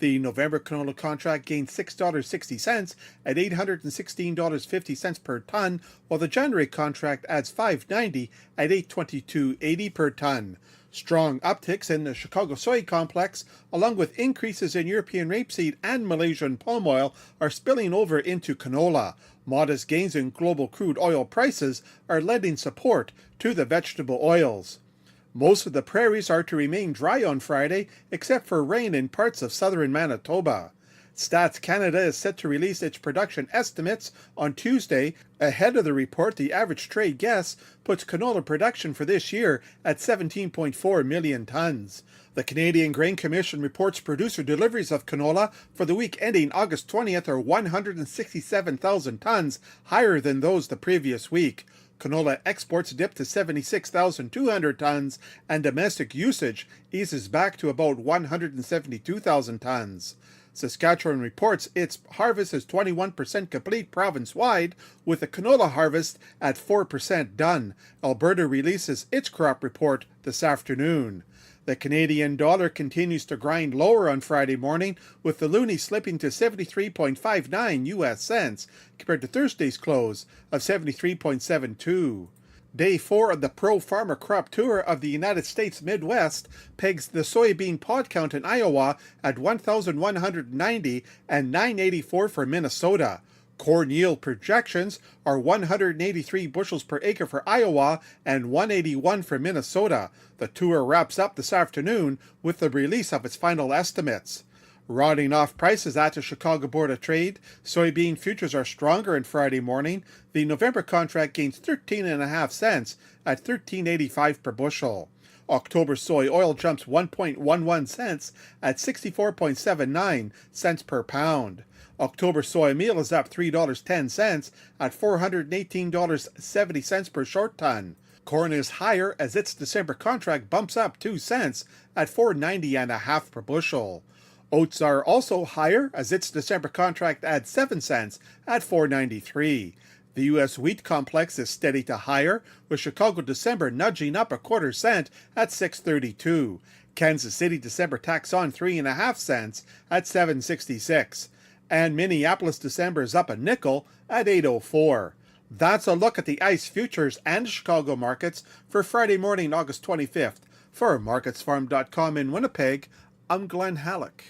The November canola contract gained $6.60 at $816.50 per ton, while the January contract adds $5.90 at $822.80 per ton. Strong upticks in the Chicago soy complex, along with increases in European rapeseed and Malaysian palm oil, are spilling over into canola. Modest gains in global crude oil prices are lending support to the vegetable oils. Most of the prairies are to remain dry on Friday, except for rain in parts of southern Manitoba. Stats Canada is set to release its production estimates on Tuesday. Ahead of the report, the average trade guess puts canola production for this year at 17.4 million tons. The Canadian Grain Commission reports producer deliveries of canola for the week ending August 20th are 167,000 tons, higher than those the previous week. Canola exports dipped to 76,200 tons, and domestic usage eases back to about 172,000 tons. Saskatchewan reports its harvest is 21% complete province-wide, with the canola harvest at 4% done. Alberta releases its crop report this afternoon. The Canadian dollar continues to grind lower on Friday morning, with the loonie slipping to 73.59 US cents compared to Thursday's close of 73.72. Day 4 of the Pro Farmer Crop Tour of the United States Midwest pegs the soybean pod count in Iowa at 1,190 and 984 for Minnesota. Corn yield projections are 183 bushels per acre for Iowa and 181 for Minnesota. The tour wraps up this afternoon with the release of its final estimates. Rounding off prices at the Chicago Board of Trade, soybean futures are stronger on Friday morning. The November contract gains 13.5 cents at $13.85 per bushel. October soy oil jumps 1.11 cents at 64.79 cents per pound. October soy meal is up $3.10 at $418.70 per short ton. Corn is higher as its December contract bumps up 2 cents at $4.90.5 per bushel. Oats are also higher as its December contract adds 7 cents at $4.93. The U.S. wheat complex is steady to higher, with Chicago December nudging up a quarter cent at $6.32. Kansas City December tacks on 3.5 cents at $7.66. And Minneapolis December is up a nickel at $8.04. That's a look at the ICE futures and Chicago markets for Friday morning, August 25th. For MarketsFarm.com in Winnipeg, I'm Glenn Halleck.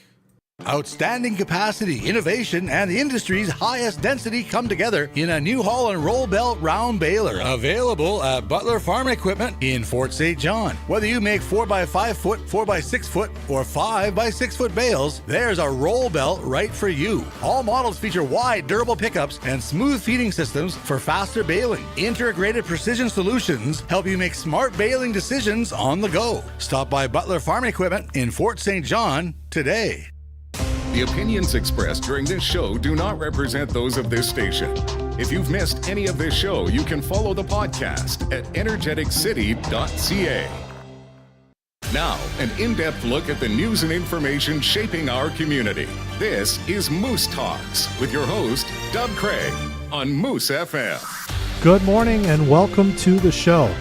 Outstanding capacity, innovation, and the industry's highest density come together in a New Holland roll belt round baler. Available at Butler Farm Equipment in Fort St. John. Whether you make 4x5 foot, 4x6 foot, or 5x6 foot bales, there's a roll belt right for you. All models feature wide, durable pickups and smooth feeding systems for faster baling. Integrated precision solutions help you make smart baling decisions on the go. Stop by Butler Farm Equipment in Fort St. John today. The opinions expressed during this show do not represent those of this station. If you've missed any of this show, you can follow the podcast at energeticcity.ca. Now, an in-depth look at the news and information shaping our community. This is Moose Talks with your host, Doug Craig, on Moose FM. Good morning and welcome to the show.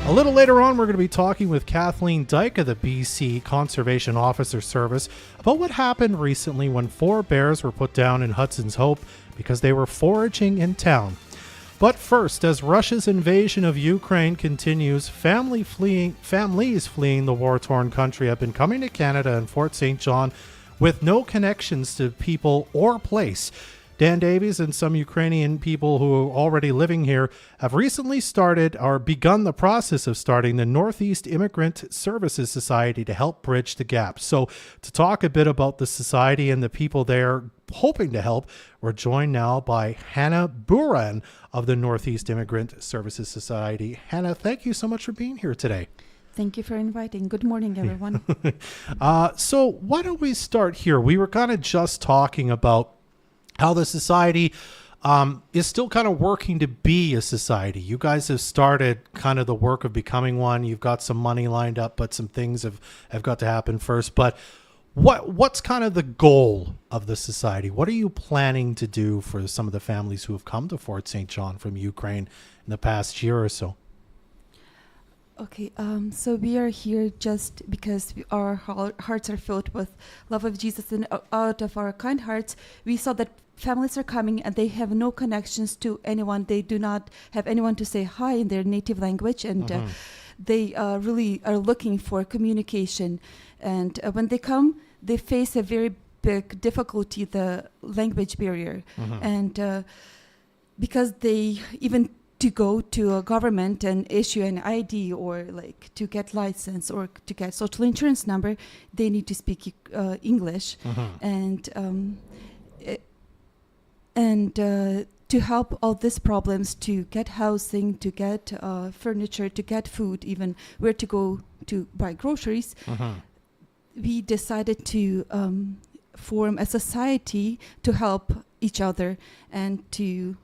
A little later on, we're going to be talking with Kathleen Dyke of the BC Conservation Officer Service about what happened recently when 4 bears were put down in Hudson's Hope because they were foraging in town. But first, as Russia's invasion of Ukraine continues, families fleeing the war-torn country have been coming to Canada and Fort St. John with no connections to people or place. Dan Davies and some Ukrainian people who are already living here have recently begun the process of starting the Northeast Immigrant Services Society to help bridge the gap. So to talk a bit about the society and the people there hoping to help, we're joined now by Hanna Buran of the Northeast Immigrant Services Society. Hanna, thank you so much for being here today. Thank you for inviting. Good morning, everyone. So why don't we start here? We were kind of just talking about how the society is still kind of working to be a society. You guys have started kind of the work of becoming one. You've got some money lined up, but some things have got to happen first. But what's kind of the goal of the society? What are you planning to do for some of the families who have come to Fort St. John from Ukraine in the past year or so? Okay, so we are here just because our hearts are filled with love of Jesus, and out of our kind hearts, we saw that families are coming and they have no connections to anyone. They do not have anyone to say hi in their native language, and they really are looking for communication. And when they come, they face a very big difficulty, the language barrier. And because they even to go to a government and issue an ID, or like to get license or to get social insurance number, they need to speak English. And to help all these problems, to get housing, to get furniture, to get food, even where to go to buy groceries, we decided to form a society to help each other and to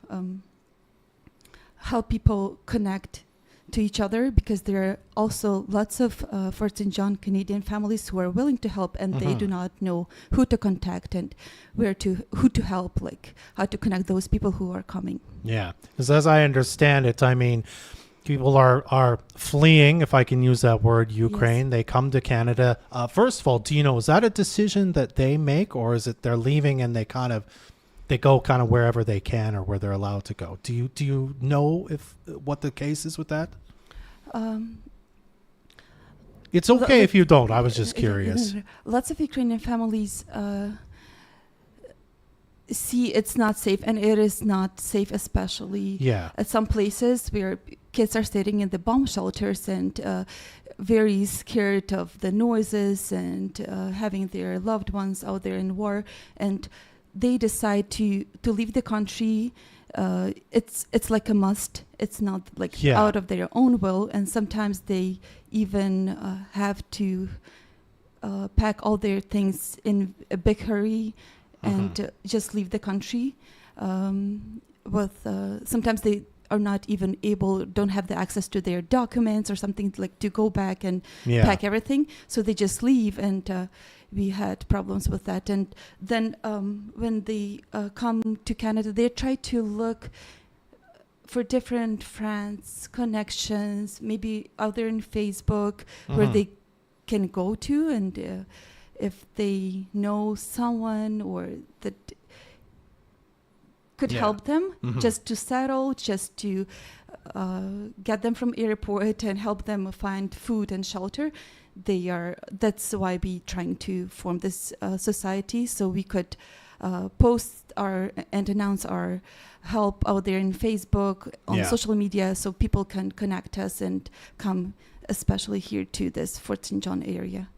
help people connect to each other, because there are also lots of Fort St. John Canadian families who are willing to help, and they do not know who to contact and who to help, like how to connect those people who are coming. Yeah, because as I understand it, I mean, people are fleeing, if I can use that word, Ukraine. Yes. They come to Canada. First of all, do you know, is that a decision that they make, or is it they're leaving and they go kind of wherever they can or where they're allowed to go? Do you know what the case is with that? It's okay if you don't. I was just curious. Lots of Ukrainian families see it's not safe, and it is not safe, especially at some places where kids are sitting in the bomb shelters and very scared of the noises and having their loved ones out there in war, and they decide to leave the country. It's like a must. It's not like out of their own will, and sometimes they even have to pack all their things in a big hurry and just leave the country. Sometimes they are not even don't have the access to their documents or something, like to go back and pack everything. So they just leave, and we had problems with that. And then when they come to Canada, they try to look for different friends, connections, maybe out there in Facebook where they can go to, and if they know someone or that could help them just to settle, just to get them from airport and help them find food and shelter. That's why we trying to form this society, so we could post and announce our help out there in Facebook, on social media, so people can connect us and come, especially here to this Fort St. John area.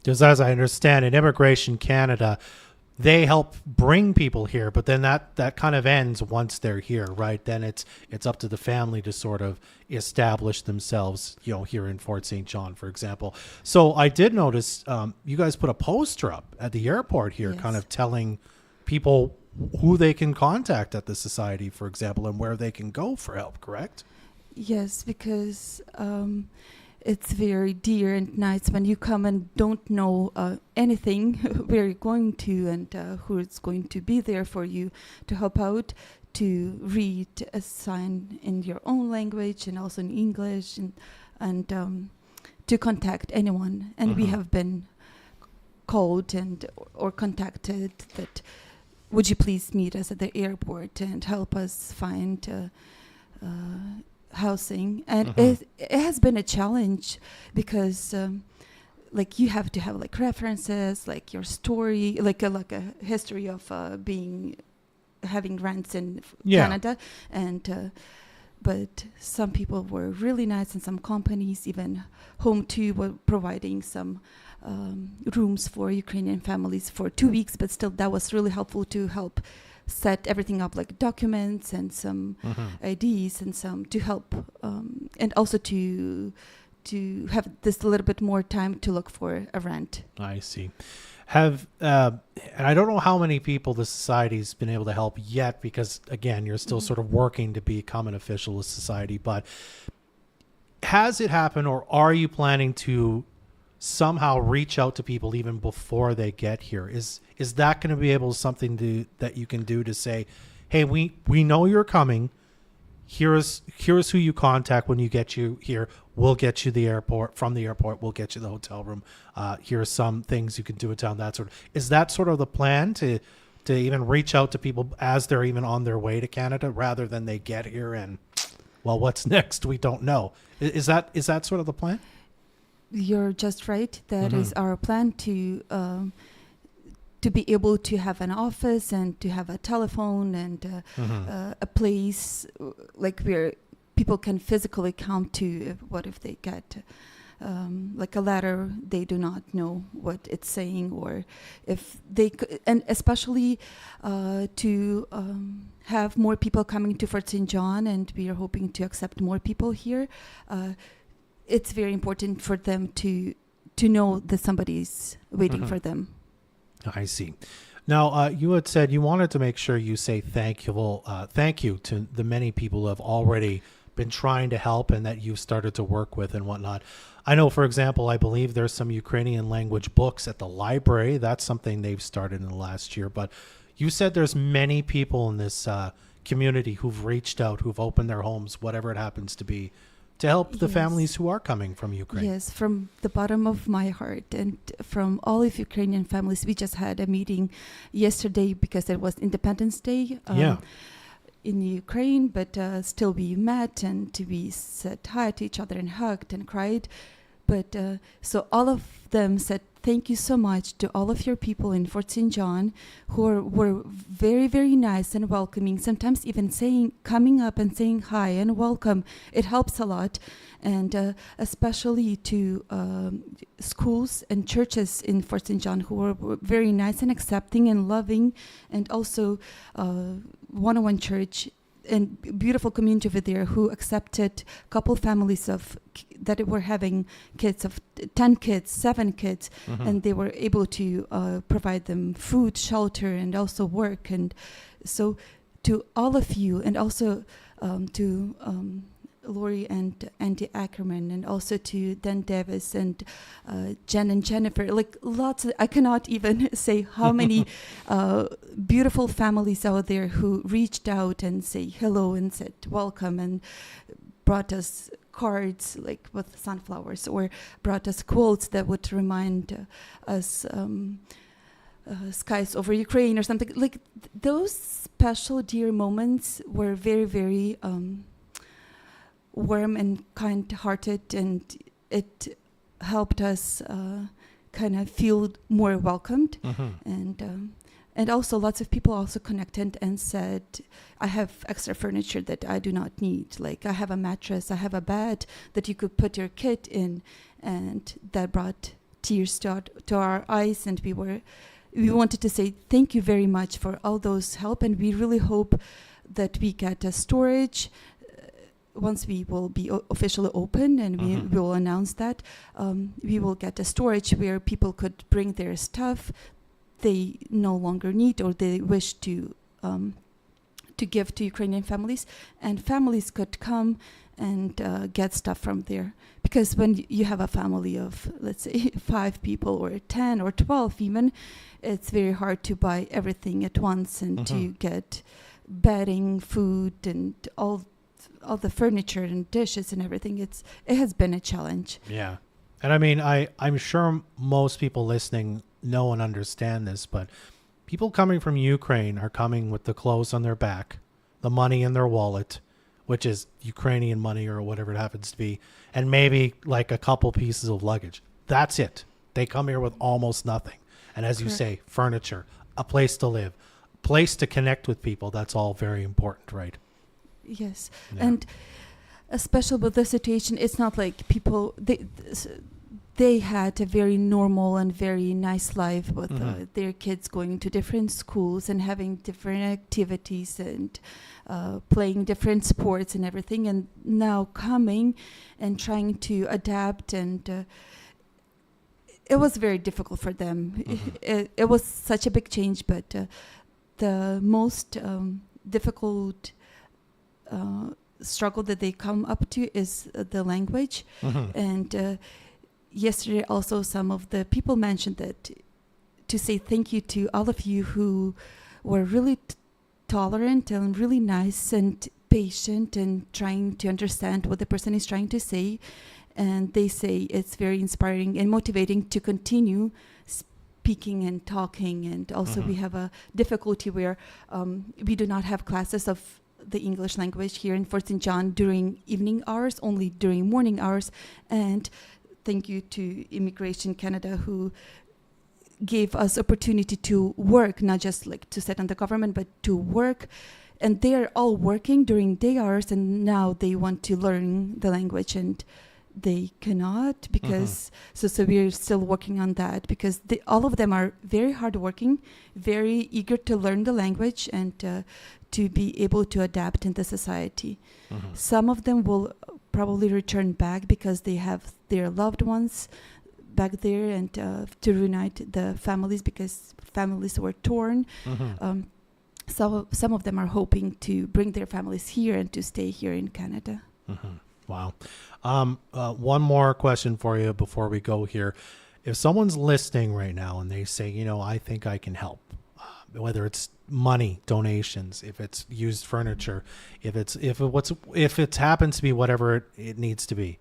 Because as I understand it, Immigration Canada, they help bring people here, but then that kind of ends once they're here, right? Then it's up to the family to sort of establish themselves, here in Fort St. John, for example. So I did notice you guys put a poster up at the airport here, kind of telling people who they can contact at the society, for example, and where they can go for help, correct? Yes, because it's very dear and nice when you come and don't know anything where you're going to and who is going to be there for you to help out, to read a sign in your own language and also in English, and to contact anyone. And we have been called or contacted that, would you please meet us at the airport and help us find housing. And it has been a challenge because you have to have references, like your story, like a history of having rents in Canada, and but some people were really nice, and some companies, even Home2, were providing some rooms for Ukrainian families for 2 weeks, but still that was really helpful to help set everything up, like documents and some IDs and some to help, and also to have this a little bit more time to look for a rent. I see. And I don't know how many people the society's been able to help yet, because again, you're still sort of working to become an official society, but has it happened, or are you planning to somehow reach out to people even before they get here? Is that going to be able something that you can do to say, hey, we know you're coming, here's who you contact when you get you here. We'll get you the airport. From the airport, we'll get you the hotel room. Here's some things you can do in town. That sort of, is that sort of the plan to even reach out to people as they're even on their way to Canada, rather than they get here and, well, what's next? We don't know. Is that sort of the plan? You're just right. That is our plan, to be able to have an office and to have a telephone and a place like where people can physically come to. What if they get like a letter, they do not know what it's saying, or if they and especially to have more people coming to Fort St. John, and we are hoping to accept more people here. It's very important for them to know that somebody's waiting for them. I see. Now, you had said you wanted to make sure you say thank you to the many people who have already been trying to help and that you've started to work with and whatnot. I know, for example, I believe there's some Ukrainian language books at the library. That's something they've started in the last year. But you said there's many people in this community who've reached out, who've opened their homes, whatever it happens to be, to help the families who are coming from Ukraine. Yes, from the bottom of my heart and from all of Ukrainian families. We just had a meeting yesterday because it was Independence Day in Ukraine, but still we met and we said hi to each other and hugged and cried. But so all of them said, thank you so much to all of your people in Fort St. John who were very, very nice and welcoming, sometimes even coming up and saying hi and welcome. It helps a lot. And especially to schools and churches in Fort St. John who were very nice and accepting and loving, and also 101 Church and beautiful community over there who accepted a couple families that were having kids of 10 kids, 7 kids, and they were able to provide them food, shelter, and also work. And so to all of you, and also to Lori and Andy Ackerman, and also to Dan Davis and Jen and Jennifer, like lots of, I cannot even say how many beautiful families out there who reached out and say hello and said welcome and brought us cards like with sunflowers, or brought us quotes that would remind us skies over Ukraine or something. Like those special dear moments were very, very warm and kind-hearted, and it helped us kind of feel more welcomed. And also lots of people also connected and said, I have extra furniture that I do not need. Like I have a mattress, I have a bed that you could put your kid in, and that brought tears to our eyes. And we wanted to say thank you very much for all those help, and we really hope that we get a storage once we will be officially open, and we will announce that. We will get a storage where people could bring their stuff they no longer need or they wish to give to Ukrainian families, and families could come and get stuff from there. Because when you have a family of, let's say, 5 people or 10 or 12 even, it's very hard to buy everything at once and to get bedding, food, and all the furniture and dishes and everything. It has been a challenge. Yeah. And I mean, I'm sure most people listening know and understand this, but people coming from Ukraine are coming with the clothes on their back, the money in their wallet, which is Ukrainian money or whatever it happens to be, and maybe like a couple pieces of luggage. That's it. They come here with almost nothing. And as you say, furniture, a place to live, a place to connect with people. That's all very important, right? Yes. Yeah. And especially with the situation, it's not like people, they had a very normal and very nice life with their kids going to different schools and having different activities and playing different sports and everything. And now coming and trying to adapt, and it was very difficult for them. It was such a big change, but the most difficult struggle that they come up to is the language. And yesterday also some of the people mentioned that to say thank you to all of you who were really tolerant and really nice and patient and trying to understand what the person is trying to say. And they say it's very inspiring and motivating to continue speaking and talking. And also we have a difficulty where we do not have classes of the English language here in Fort St. John during evening hours, only during morning hours. And thank you to Immigration Canada, who gave us opportunity to work, not just like to sit on the government, but to work. And they're all working during day hours, and now they want to learn the language, and they cannot because so we're still working on that, because all of them are very hardworking, very eager to learn the language and to be able to adapt in the society. Some of them will probably return back because they have their loved ones back there, and to reunite the families because families were torn. So some of them are hoping to bring their families here and to stay here in Canada. Wow. One more question for you before we go here. If someone's listening right now and they say, you know, I think I can help, whether it's money, donations, if it's used furniture, if it happens to be whatever it needs to be.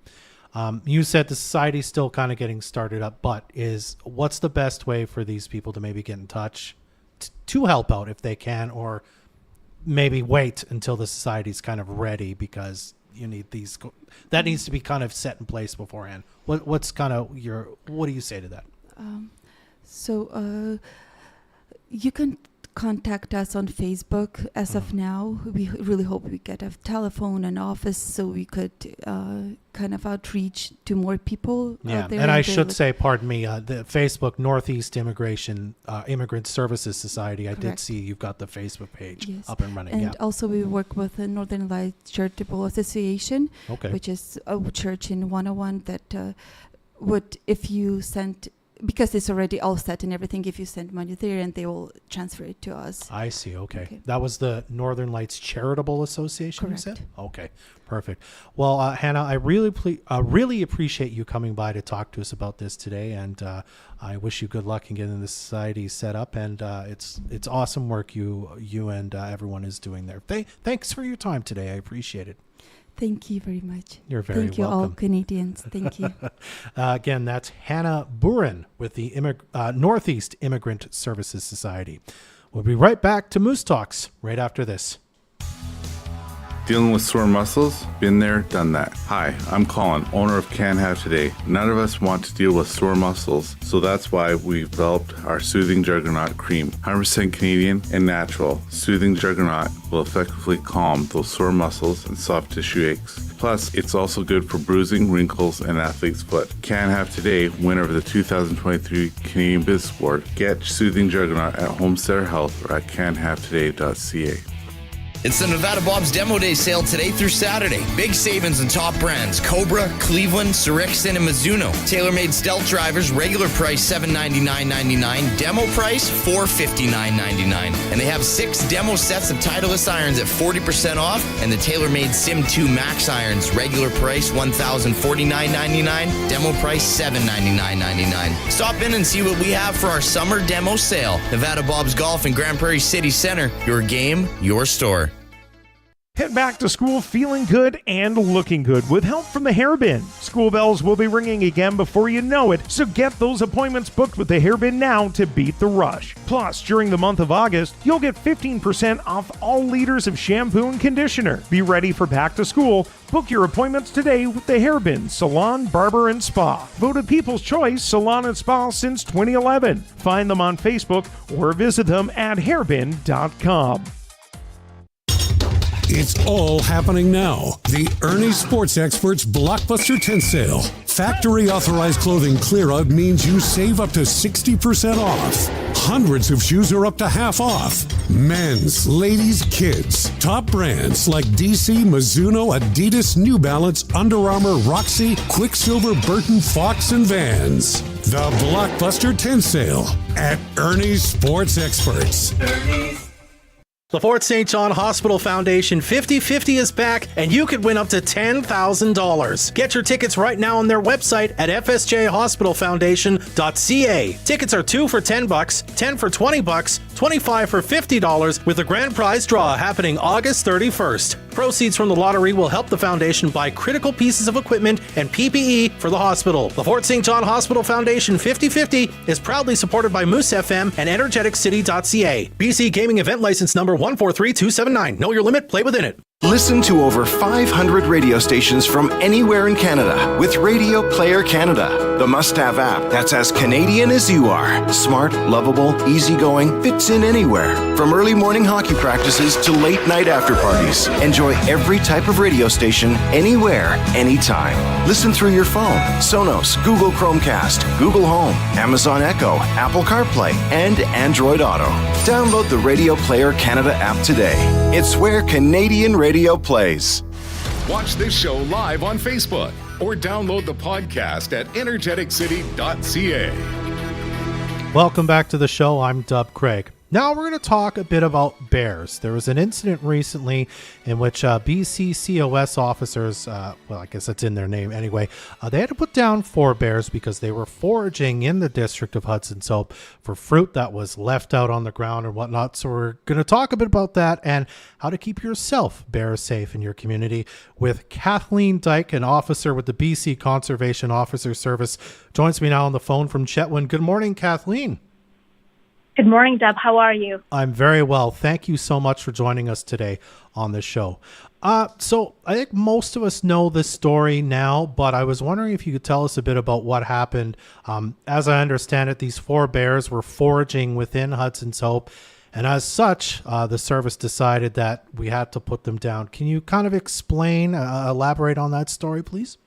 You said the society's still kind of getting started up, but what's the best way for these people to maybe get in touch to help out if they can, or maybe wait until the society's kind of ready, because you need that needs to be kind of set in place beforehand. What do you say to that? You can contact us on Facebook. As of now, we really hope we get a telephone and office so we could kind of outreach to more people out there. And I should say, pardon me, the Facebook Northeast Immigrant Services Society. I did see you've got the Facebook page up and running. And also we work with the Northern Lights Charitable Association, which is a church in 101 that would, if you send, because it's already all set and everything, if you send money there, and they will transfer it to us. I see. Okay. That was the Northern Lights Charitable Association, correct. You said? Okay, perfect. Well, Hanna, I really appreciate you coming by to talk to us about this today, and I wish you good luck in getting the society set up. And it's awesome work you and everyone is doing there. Thanks for your time today. I appreciate it. Thank you very much. You're very welcome. Thank you, all Canadians. Thank you. Again, that's Hanna Buran with the Northeast Immigrant Services Society. We'll be right back to Moose Talks right after this. Dealing with sore muscles? Been there, done that. Hi, I'm Colin, owner of Can Have Today. None of us want to deal with sore muscles, so that's why we've developed our Soothing Juggernaut Cream. 100% Canadian and natural. Soothing Juggernaut will effectively calm those sore muscles and soft tissue aches. Plus, it's also good for bruising, wrinkles, and athlete's foot. Can Have Today, winner of the 2023 Canadian Business Award. Get Soothing Juggernaut at Homestead Health or at canhavetoday.ca. It's the Nevada Bob's Demo Day sale today through Saturday. Big savings on top brands: Cobra, Cleveland, Sirixon, and Mizuno. Tailor-made Stealth drivers, regular price $799.99. Demo price $459.99. And they have 6 demo sets of Titleist irons at 40% off. And the tailor-made Sim 2 Max irons, regular price $1,049.99. Demo price $799.99. Stop in and see what we have for our summer demo sale. Nevada Bob's Golf in Grand Prairie City Center. Your game, your store. Head back to school feeling good and looking good with help from the Hairbin. School bells will be ringing again before you know it, so get those appointments booked with the Hairbin now to beat the rush. Plus, during the month of August, you'll get 15% off all liters of shampoo and conditioner. Be ready for back to school. Book your appointments today with the Hairbin Salon, Barber, and Spa. Voted People's Choice Salon and Spa since 2011. Find them on Facebook or visit them at hairbin.com. It's all happening now. The Ernie Sports Experts Blockbuster Tent Sale. Factory authorized clothing clear out means you save up to 60% off. Hundreds of shoes are up to half off. Men's, ladies, kids. Top brands like DC, Mizuno, Adidas, New Balance, Under Armour, Roxy, Quicksilver, Burton, Fox, and Vans. The Blockbuster Tent Sale at Ernie's Sports Experts. The Fort St. John Hospital Foundation 50/50 is back, and you could win up to $10,000. Get your tickets right now on their website at fsjhospitalfoundation.ca. Tickets are 2 for $10, 10 for $20, 25 for $50, with a grand prize draw happening August 31st. Proceeds from the lottery will help the foundation buy critical pieces of equipment and PPE for the hospital. The Fort St. John Hospital Foundation 50/50 is proudly supported by Moose FM and energeticcity.ca. BC Gaming Event License number 143279. Know your limit, play within it. Listen to over 500 radio stations from anywhere in Canada with Radio Player Canada, the must-have app that's as Canadian as you are. Smart, lovable, easygoing, fits in anywhere. From early morning hockey practices to late night after parties. Enjoy every type of radio station, anywhere, anytime. Listen through your phone, Sonos, Google Chromecast, Google Home, Amazon Echo, Apple CarPlay, and Android Auto. Download the Radio Player Canada app today. It's where Canadian radio plays. Watch this show live on Facebook or download the podcast at energeticcity.ca. Welcome back to the show. I'm Dub Craig. Now we're going to talk a bit about bears. There was an incident recently in which BC COS officers, well, I guess that's in their name anyway, they had to put down 4 bears because they were foraging in the district of Hudson Soap for fruit that was left out on the ground and whatnot. So we're going to talk a bit about that and how to keep yourself bear safe in your community with Kathleen Dyke, an officer with the BC Conservation Officer Service. Joins me now on the phone from Chetwynd. Good morning, Kathleen. Good morning, Deb. How are you? I'm very well. Thank you so much for joining us today on the show. So I think most of us know this story now, but I was wondering if you could tell us a bit about what happened. As I understand it, these 4 bears were foraging within Hudson's Hope, and as such, the service decided that we had to put them down. Can you kind of explain, elaborate on that story, please?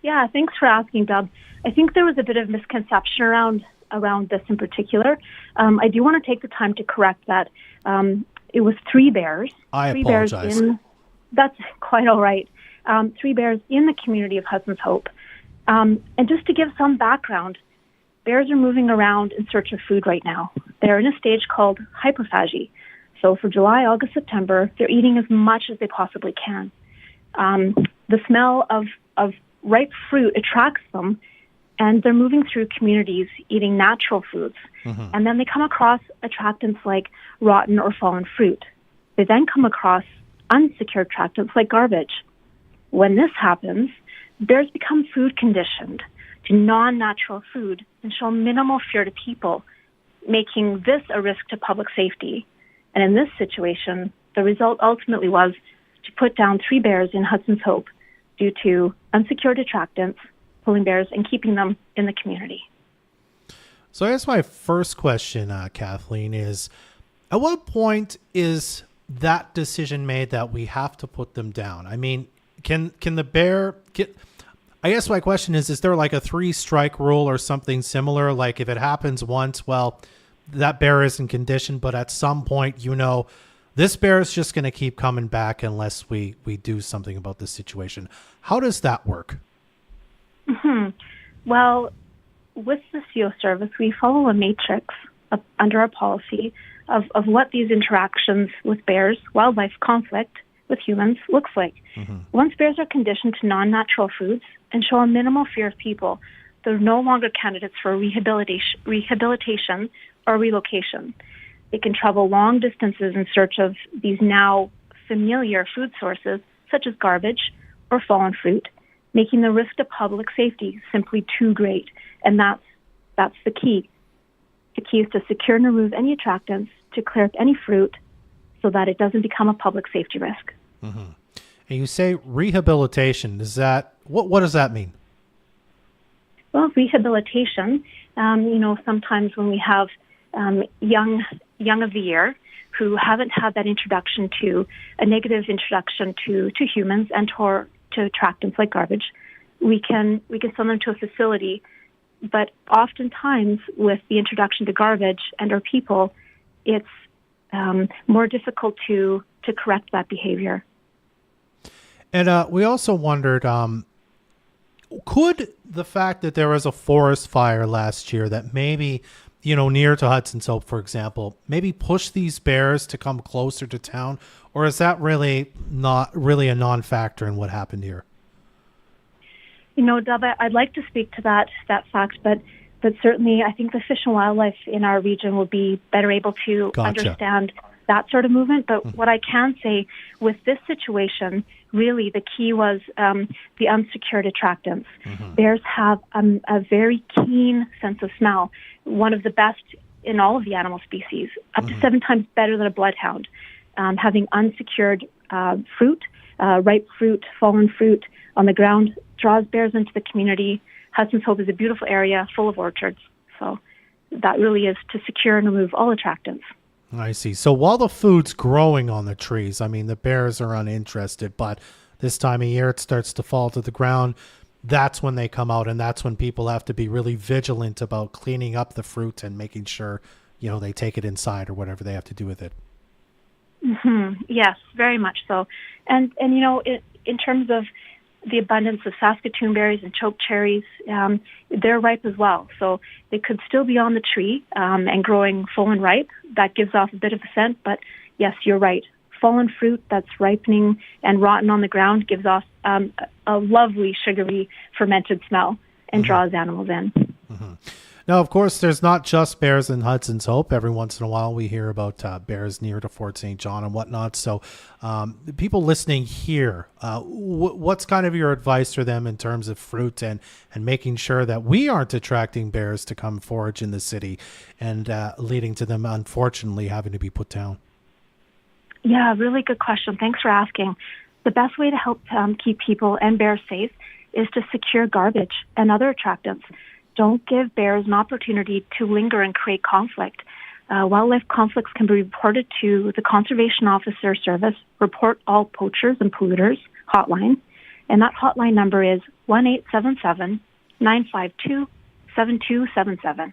Yeah, thanks for asking, Deb. I think there was a bit of misconception around this in particular. I do want to take the time to correct that. It was 3 bears. I apologize. That's quite all right. 3 bears in the community of Hudson's Hope. And just to give some background, bears are moving around in search of food right now. They're in a stage called hyperphagy. So for July, August, September, they're eating as much as they possibly can. The smell of ripe fruit attracts them, and they're moving through communities eating natural foods. Mm-hmm. And then they come across attractants like rotten or fallen fruit. They then come across unsecured attractants like garbage. When this happens, bears become food conditioned to non-natural food and show minimal fear to people, making this a risk to public safety. And in this situation, the result ultimately was to put down 3 bears in Hudson's Hope due to unsecured attractants, pulling bears, and keeping them in the community. So I guess my first question, Kathleen, is at what point is that decision made that we have to put them down? I mean, can the bear get... I guess my question is there like a 3-strike rule or something similar? Like if it happens once, well, that bear isn't conditioned, but at some point, this bear is just going to keep coming back unless we do something about this situation. How does that work? Mm-hmm. Well, with the CO service, we follow a matrix under our policy of what these interactions with bears, wildlife conflict with humans looks like. Mm-hmm. Once bears are conditioned to non-natural foods and show a minimal fear of people, they're no longer candidates for rehabilitation or relocation. They can travel long distances in search of these now familiar food sources, such as garbage or fallen fruit, making the risk to public safety simply too great. And that's the key. The key is to secure and remove any attractants, to clear up any fruit so that it doesn't become a public safety risk. Mm-hmm. And you say rehabilitation. What does that mean? Well, rehabilitation, sometimes when we have young of the year who haven't had that introduction to a negative introduction to humans and to attractants like garbage, we can send them to a facility. But oftentimes with the introduction to garbage and our people, it's more difficult to correct that behavior. And we also wondered, could the fact that there was a forest fire last year that maybe, near to Hudson Soap, for example, maybe push these bears to come closer to town? Or is that really not really a non-factor in what happened here? Dub, I'd like to speak to that fact, but certainly I think the Fish and Wildlife in our region will be better able to understand that sort of movement. But what I can say with this situation, really the key was the unsecured attractants. Bears have a very keen sense of smell, one of the best in all of the animal species, up to 7 times better than a bloodhound. Having unsecured fruit, ripe fruit, fallen fruit on the ground draws bears into the community. Hudson's Hope is a beautiful area full of orchards. So that really is to secure and remove all attractants. I see. So while the food's growing on the trees, I mean, the bears are uninterested, but this time of year it starts to fall to the ground. That's when they come out, and that's when people have to be really vigilant about cleaning up the fruit and making sure, they take it inside or whatever they have to do with it. Yes, very much so. And in terms of the abundance of Saskatoon berries and choke cherries, they're ripe as well. So they could still be on the tree and growing full and ripe. That gives off a bit of a scent, but yes, you're right. Fallen fruit that's ripening and rotten on the ground gives off a lovely, sugary, fermented smell and draws animals in. Now, of course, there's not just bears in Hudson's Hope. Every once in a while, we hear about bears near to Fort St. John and whatnot. So the people listening here, what's kind of your advice for them in terms of fruit and making sure that we aren't attracting bears to come forage in the city and leading to them, unfortunately, having to be put down? Yeah, really good question. Thanks for asking. The best way to help keep people and bears safe is to secure garbage and other attractants. Don't give bears an opportunity to linger and create conflict. Wildlife conflicts can be reported to the Conservation Officer Service, Report All Poachers and Polluters hotline, and that hotline number is 1-877-952-7277.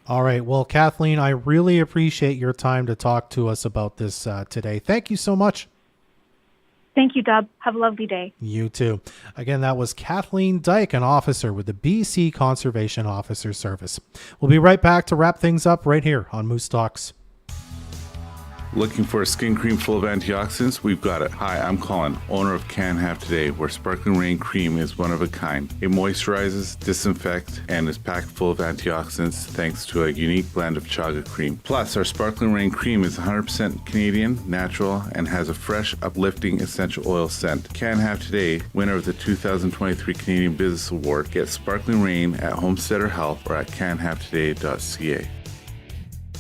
All right. Well, Kathleen, I really appreciate your time to talk to us about this today. Thank you so much. Thank you, Dub. Have a lovely day. You too. Again, that was Kathleen Dyke, an officer with the BC Conservation Officer Service. We'll be right back to wrap things up right here on Moose Talks. Looking for a skin cream full of antioxidants? We've got it. Hi, I'm Colin, owner of Can Have Today, where Sparkling Rain Cream is one of a kind. It moisturizes, disinfects, and is packed full of antioxidants thanks to a unique blend of chaga cream. Plus, our Sparkling Rain Cream is 100% Canadian, natural, and has a fresh, uplifting essential oil scent. Can Have Today, winner of the 2023 Canadian Business Award, get Sparkling Rain at Homesteader Health or at canhavetoday.ca.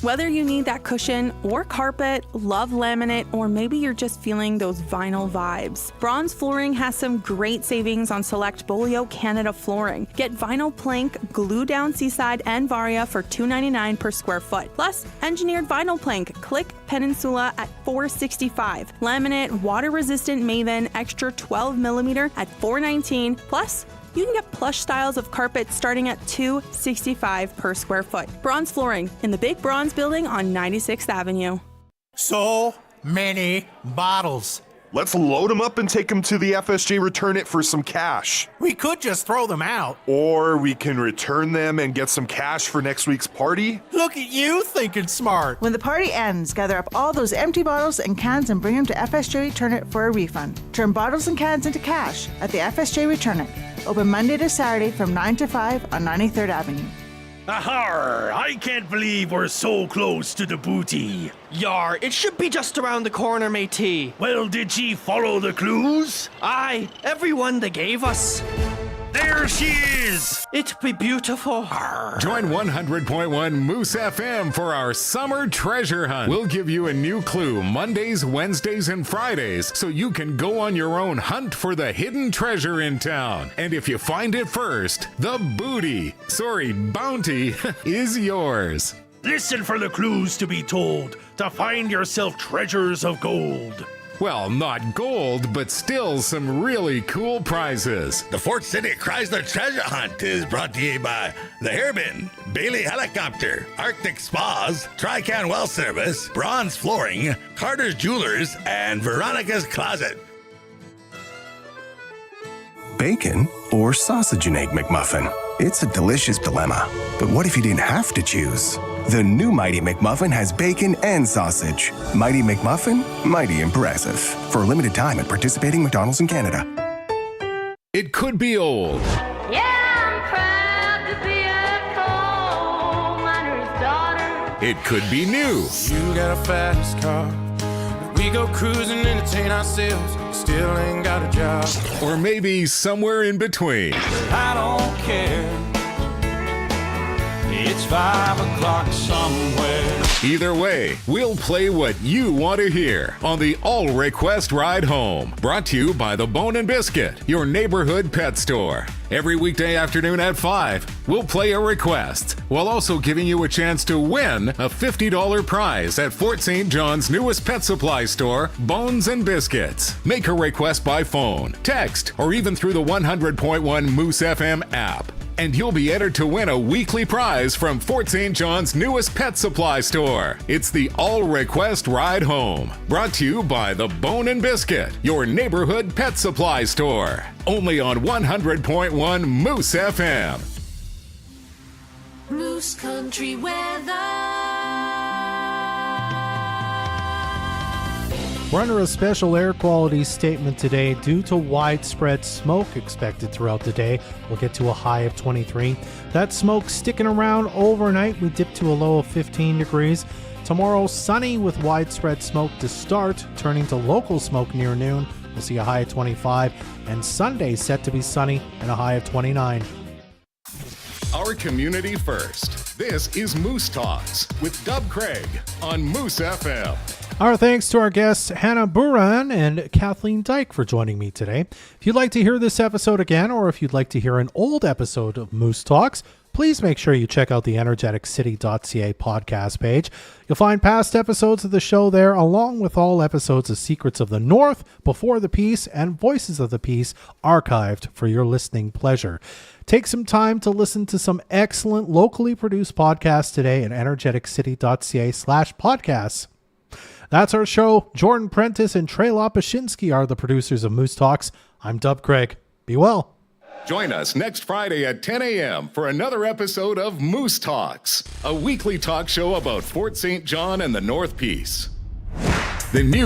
Whether you need that cushion or carpet, love laminate, or maybe you're just feeling those vinyl vibes, Bronze Flooring has some great savings on select Bolio Canada flooring. Get vinyl plank, glue down Seaside and Varia for $2.99 per square foot. Plus, engineered vinyl plank, Click Peninsula at $4.65. Laminate, water-resistant Maven, extra 12mm at $4.19. Plus, you can get plush styles of carpet starting at $2.65 per square foot. Bronze Flooring in the Big Bronze Building on 96th Avenue. So many bottles. Let's load them up and take them to the FSJ Return It for some cash. We could just throw them out. Or we can return them and get some cash for next week's party. Look at you thinking smart. When the party ends, gather up all those empty bottles and cans and bring them to FSJ Return It for a refund. Turn bottles and cans into cash at the FSJ Return It. Open Monday to Saturday from 9 to 5 on 93rd Avenue. Ahar! I can't believe we're so close to the booty. Yar, it should be just around the corner, matey. Well, did she follow the clues? Aye, everyone they gave us. There she is! It'd be beautiful. Join 100.1 Moose FM for our summer treasure hunt. We'll give you a new clue Mondays, Wednesdays, and Fridays so you can go on your own hunt for the hidden treasure in town. And if you find it first, the bounty is yours. Listen for the clues to be told to find yourself treasures of gold. Well, not gold, but still some really cool prizes. The Fort City Chrysler Treasure Hunt is brought to you by the Hairbin, Bailey Helicopter, Arctic Spas, Trican Well Service, Bronze Flooring, Carter's Jewelers, and Veronica's Closet. Bacon or sausage and egg McMuffin? It's a delicious dilemma. But what if you didn't have to choose? The new Mighty McMuffin has bacon and sausage. Mighty McMuffin, mighty impressive. For a limited time at participating McDonald's in Canada. It could be old. Yeah, I'm proud to be a coal miner's daughter. It could be new. You got a fast car. We go cruising, entertain ourselves, still ain't got a job. Or maybe somewhere in between. I don't care. It's 5 o'clock somewhere. Either way, we'll play what you want to hear on the All Request Ride Home. Brought to you by the Bone and Biscuit, your neighborhood pet store. Every weekday afternoon at 5, we'll play a request while also giving you a chance to win a $50 prize at Fort St. John's newest pet supply store, Bones and Biscuits. Make a request by phone, text, or even through the 100.1 Moose FM app. And you'll be entered to win a weekly prize from Fort St. John's newest pet supply store. It's the All Request Ride Home. Brought to you by the Bone and Biscuit, your neighborhood pet supply store. Only on 100.1 Moose FM. Moose Country weather. We're under a special air quality statement today due to widespread smoke expected throughout the day. We'll get to a high of 23. That smoke sticking around overnight. We dip to a low of 15 degrees. Tomorrow, sunny with widespread smoke to start, turning to local smoke near noon. We'll see a high of 25. And Sunday set to be sunny and a high of 29. Our community first. This is Moose Talks with Dub Craig on Moose FM. Our thanks to our guests Hanna Buran and Kathleen Dyke for joining me today. If you'd like to hear this episode again, or if you'd like to hear an old episode of Moose Talks, please make sure you check out the energeticcity.ca podcast page. You'll find past episodes of the show there, along with all episodes of Secrets of the North, Before the Peace, and Voices of the Peace archived for your listening pleasure. Take some time to listen to some excellent locally produced podcasts today at energeticcity.ca/podcasts. That's our show. Jordan Prentice and Trey Lopashinsky are the producers of Moose Talks. I'm Dub Craig. Be well. Join us next Friday at 10 a.m. for another episode of Moose Talks, a weekly talk show about Fort St. John and the North Peace. The new